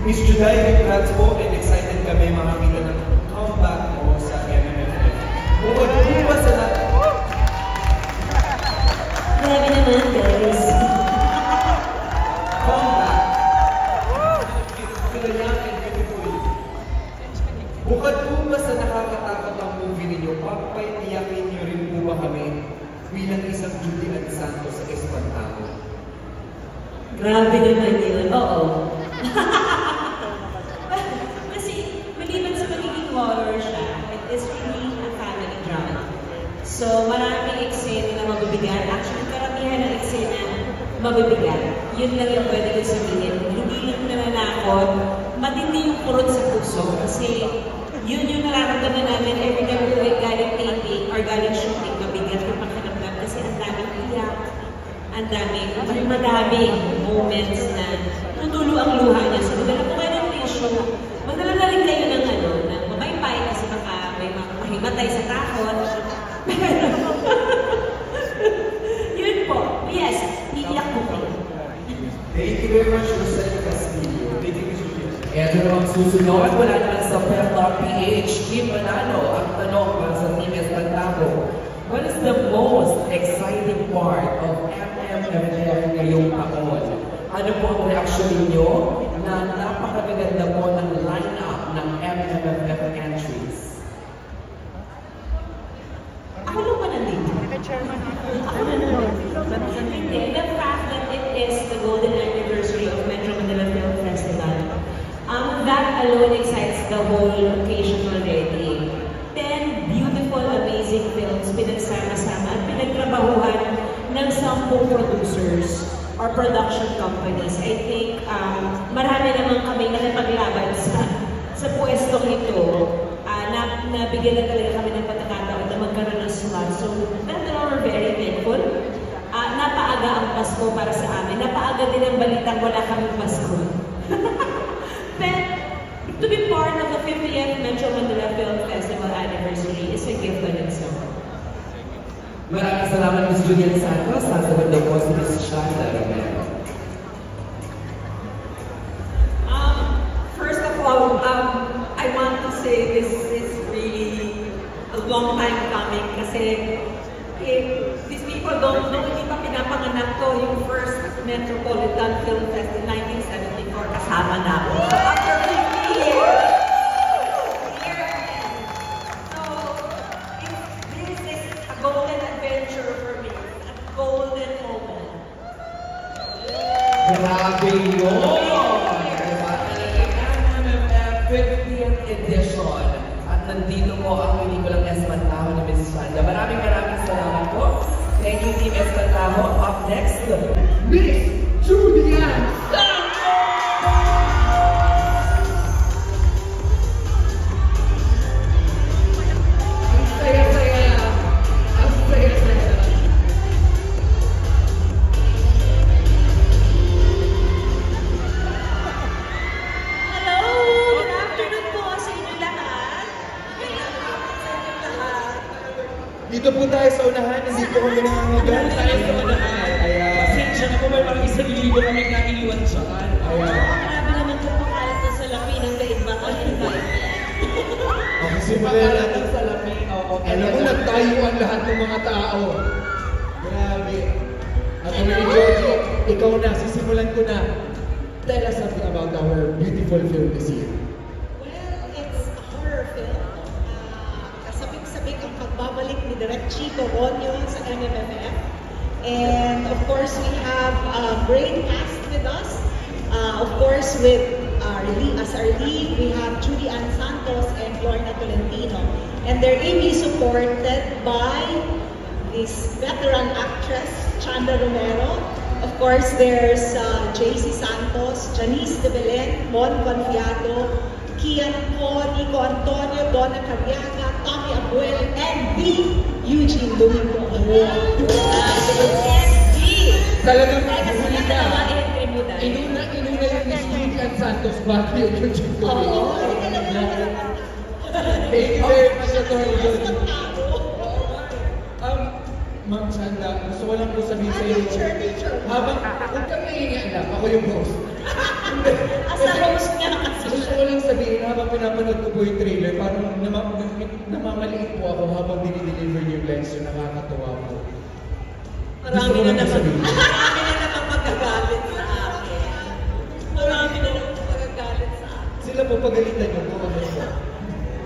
Miss Juday, congrats po and excited kami makakita ng comeback mo sa MMFF. Bukod po ba sa lahat? Grabe naman, guys. Comeback. Sila niya and beautiful. Bukod po ba sa nakakatakot ang movie ninyo, papayakin niyo rin po ba kami bilang isang Judy Ann Santos sa Espantago? Grabe naman yun. Oo. Kasi, maliban sa magiging horror siya, it is really a family drama. So, maraming eksena na mabibigat. Actually, karamihan ng eksena mabibigat. Yun lang yung pwede ko sabihin. Hindi lang nananakot, matindi yung kurot sa puso. Kasi, yun yung nararamdaman namin every time we galing taping or galing shooting, mabigat yung pakiramdam. Kasi ang daming iyak, ang madaming moments na tutulo ang luha niya. So, magdala po kayo ng tissue. Magdala na rin kayo ng ng mamaypay kasi baka may mahimatay sa takot. Yun po. Yes, iiyak po kayo. Thank you very much, Rosalie Castillo. Thank you, Mr. Jim. Eto namang susunod, wala naman sa Pepla PH, Kim Manalo, ang tanong para sa Team Espantago. What is the most exciting part of MMFF ngayong taon? Ano po ang reaksyon ninyo na napakaganda po ng line-up ng MMFF entries? Ako lang ba nandito? Ako na nandito. Hindi, the fact that it is the golden anniversary of Metro Manila Film Festival, that alone excites the whole occasion already. 10 beautiful, amazing films pinagsama-sama at pinagtrabahuhan ng 10 producers or production companies. I think marami naman kami nakipaglaban sa pwestong ito. Nabigyan na talaga kami ng pagkakataon na magkaroon ng slot. So, we're very thankful. Napaaga ang Pasko para sa amin. Napaaga din ang balitang wala kaming Pasko. But to be part of the 50th Metro Manila Film Festival anniversary is a gift on its own. Maraming salamat, Ms. Judy Ann Santos. Sasagot daw po si Ms. Shanda Romero. First of all, I want to say this is really a long time coming kasi these people hindi pa pinapanganak to yung first Metropolitan Film Fest in 1974 kasama na ako. So after 50 years, so this is a golden adventure for me, a golden moment. Grabe yun! Diba? MMFF 50th edition. At nandito po ang pelikulang Espantago ni Ms. Shanda. Maraming salamat po. Thank you, Team Espantago. Up next, Miss Judy Ann Santos! Ang saya-saya. Ang saya-saya. Hello! Good afternoon po sa inyo lahat. Dito po tayo sa unahan, hindi po kami nangangagal. Tayo sa unahan. Pasensya na po, may mga 1,000 kami nainiwan saan. Grabe naman po kahit sa salapi ng daig baka invite. Simulan natin sa labi. Alam mo, nagtayuan lahat ng mga tao. Grabe. At kami ni Georgie, ikaw na, sisimulan ko na. Tell us something about our beautiful film this year. Well, it's a horror film. Kasabik-sabik ang pagbabalik ni Direk Chico Ronyo sa MMFF. And of course, we have a great cast with us. Of course, with as our lead, we have Judy Ann Santos and Lorna Tolentino. And they're ably supported by this veteran actress, Chanda Romero. Of course, there's JC Santos, Janice De Belen, Mon Confiado, Kian Po, Nico Antonio, Donna Carriaga, Tommy Abuel, and the Eugene Domingo. Talagang Kasi ka. mo dahil. Inuna yung Miss Judy Ann Santos bago yung Eugene Domingo. Thank you very much, Atty. Ma'am Chanda, gusto ko lang po sabihin sa iyo. Habang, huwag kang nangyayala, ako yung host. As a host niya sabihin, habang pinapanood ko po yung trailer, parang namamaliit po ako habang dinideliver niyo yung lens yung nakakatuwa po. Marami Gusto ko na lang naman, sabihin. marami na naman magagalit sa akin. Marami na naman magagalit sa akin. Sila po pagalitan niyo po ano po.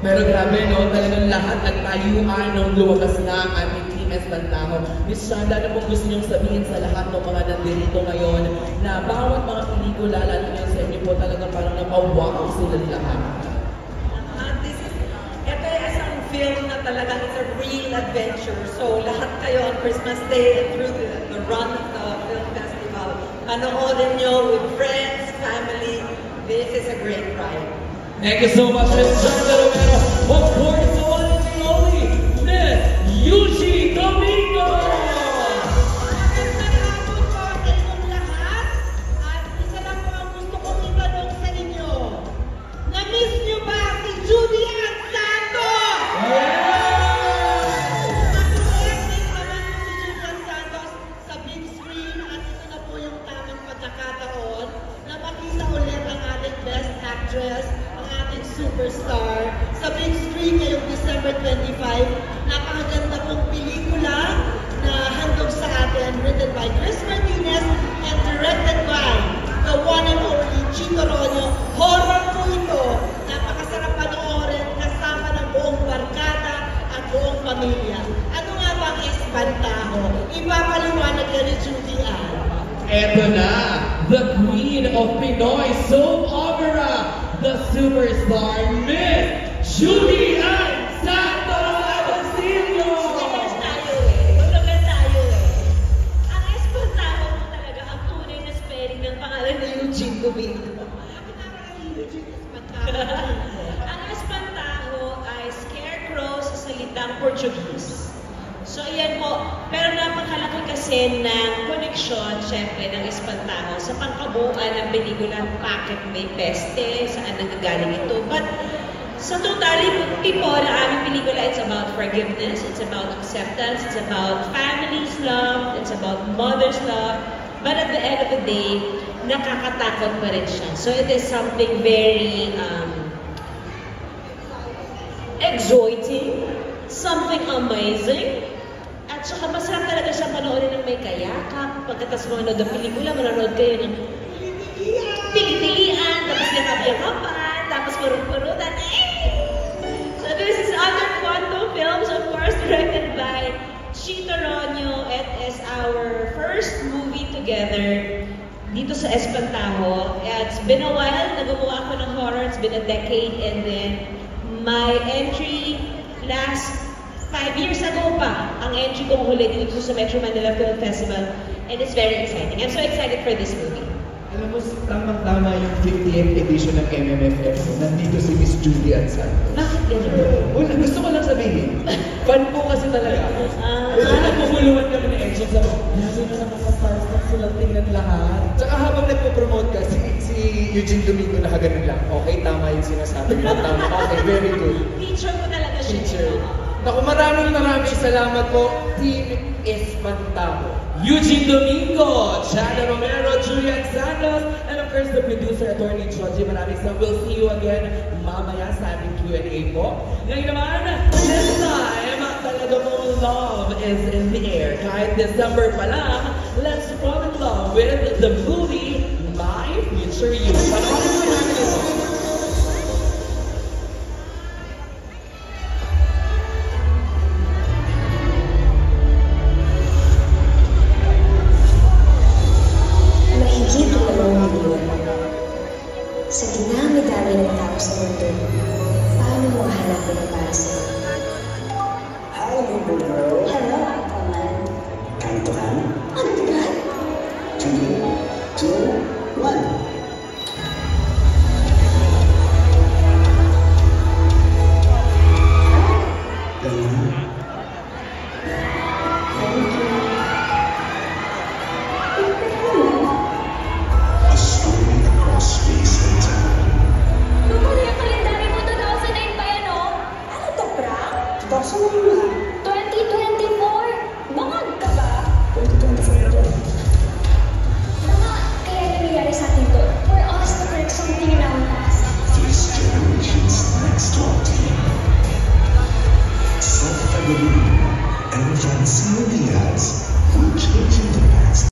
Pero grabe, no? Talagang lahat nagtayuan nung lumabas na ang aming Team Espantamo. Miss Shanda, ano pong gusto niyong sabihin sa lahat ng mga nandito ngayon na bawat mga pelikula, lalo na sa inyo po, talagang parang napawaw silang lahat. Ito ay isang film na talagang it's a real adventure. So lahat kayo on Christmas Day and through the run of the film festival, panoorin nyo with friends, family. This is a great ride. Thank you so much, Miss Shanda Romero. Of course, the one and the only, Miss Yuji Domingo! Magandang hapon po sa inyong lahat. At isa lang po ang gusto kong itanong sa inyo. Na-miss niyo ba si Judy Ann Santos? Nakulit din naman si Judy Ann Santos sa big screen at ito na po yung tamang pagkakataon na makita ulit ang ating best actress, ang ating superstar sa big screen ngayong December 25. Napakaganda pong pelikula na handog sa atin, written by Chris Martinez and directed by the one and only Chico Ronyo. Horror po ito. Napakasarap panoorin kasama ng buong barkada at buong pamilya. Ano nga ba ang Espantaho? Ipapaliwanag yan ni Judy Ann. Eto na, the queen of Pinoy soap opera, the superstar, Miss Judy Ann Santos Agoncillo! Tumagas tayo eh. Tumagas tayo eh. Ang Espantaho mo talaga ang tunay na spelling ng pangalan ni Eugene Domingo. Ang Espantaho ay scarecrow sa salitang Portuguese. So, ayan po. Pero napakalaki kasi ng koneksyon, syempre, ng Espantaho sa pangkabuuan ng pelikulang Bakit May Peste, saan nanggagaling ito. But, sa totality po ng aming pelikula, it's about forgiveness, it's about acceptance, it's about family's love, it's about mother's love. But at the end of the day, nakakatakot pa rin siya. So, it is something very exciting, something amazing. At saka masarap talaga siya panoorin ng may kayakap. Pagkatas mga ng pelikula, manonood kayo ng tili-tilian, tapos yakap-yakapan, tapos marun-marutan. So this is under Quantum Films, of course, directed by Chito Ronyo. It is our first movie together dito sa Espantaho. It's been a while na gumawa ako ng horror. It's been a decade, and then my entry last 5 years ago pa, ang entry kong huli dito sa Metro Manila Film Festival, and it's very exciting. I'm so excited for this movie. Alam mo, tamang-tama yung 50th edition ng MMFF. Nandito si Miss Judy Ann Santos. Bakit gano'n? Wala, gusto ko lang sabihin. Fan po kasi talaga. Sana pumuluan kami ni Action sa lalo na naman sa Starstruck silang tingnan lahat. Tsaka habang nagpo-promote ka, si Eugene Domingo nakaganon lang. Okay, tama yung sinasabi mo. Tama. Okay, very good. Teacher ko talaga siya. Teacher. Naku, maraming salamat po. Team Espantaho. Eugene Domingo, Chana Romero, Julian Santos, and of course the producer, Attorney Georgie. Maraming salamat. We'll see you again mamaya sa ating Q&A po. Ngayon naman, this time, talaga mong love is in the air. Kahit December pa lang, let's fall in love with the movie My Future You. Panoorin mo natin ito. Mahigit ang 2 milyon. Sa dinami-dami ng tao sa mundo, paano mo hanapin ang para sa iyo? Hi, little girl. Hello, Aquaman. Kanto ka? Ano ba? Judy, and Francine Diaz, who changed into